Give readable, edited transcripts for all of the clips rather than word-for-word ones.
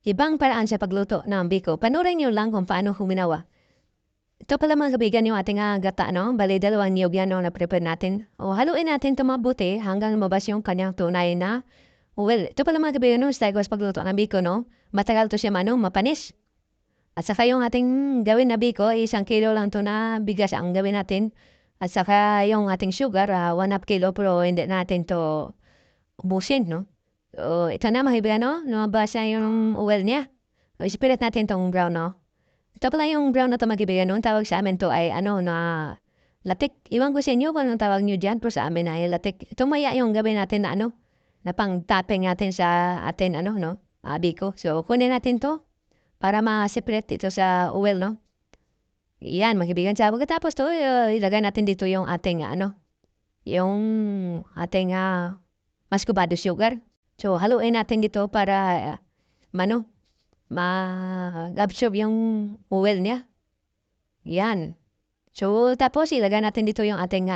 Ibang paraan sa pagluto ng biko. Panoorin niyo lang kung paano huminawa. Ito pala mga kaibigan yung ating gata, no? Bali, dalawang niyog yan, no, na prepare natin. O, haluin natin ito mabuti hanggang lumabas yung kanyang tunay na. Well, ito pala mga kaibigan, no, style ko sa pagluto ng biko, no? Matagal to siya, mapanis. At saka yung ating gawin na biko, 1 kilo lang to na bigas ang gawin natin. At saka yung ating sugar, 1/2 kilo, pero hindi natin to ubusin, no? So, ito na mga kaibigan, no? Lumabas na yung oil niya. O, ispirit natin tong brown, no? Ito pala yung brown na ito mga kaibigan, no? Tawag sa amin to ay ano na latik. Iwan ko sa inyo kung anong tawag nyo dyan, pero sa amin ay latik. Ito maya yung gawin natin na ano, na pang topping natin sa atin, ano, no? Biko. So, kunin natin to para ma-separate ito sa oil, no? Yan, mga kaibigan. Sa pagkatapos to, ilagay natin dito yung ating, yung ating mascubado sugar. So, haluin natin dito para, mano, ma-absorb yung oil niya. Yan. So, tapos ilagay natin dito yung ating,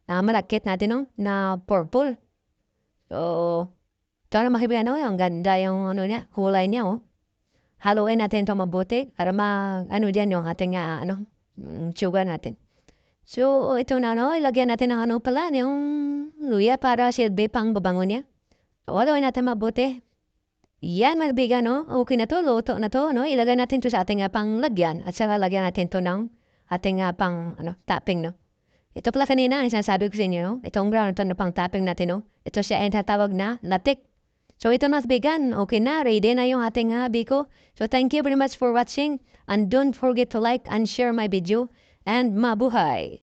malakit natin, no, na purple. So, ito na mga kaibigan, no? Ang ganda yung, niya, kulay niya, oh. Haluin natin ito mabuti para dyan yung ating, sugar natin. So, ito na, no? Ilagyan natin ng pala, yung luya para silbi pang babango niya. So, haluin natin mabuti. Yan, mga kaibigan, no? Okay na to, luto na to, no? Ilagay natin to sa ating panglagyan at saka lagyan natin to ng ating topping, no? Ito pala kanina, ang sinasabi ko sa inyo, no? Itong brown, ito na pang topping natin, no? Ito siya ay tatawag na latik. So, ito na, bigan. Okay na, ready na yung ating biko. So, thank you very much for watching. And don't forget to like and share my video. And mabuhay!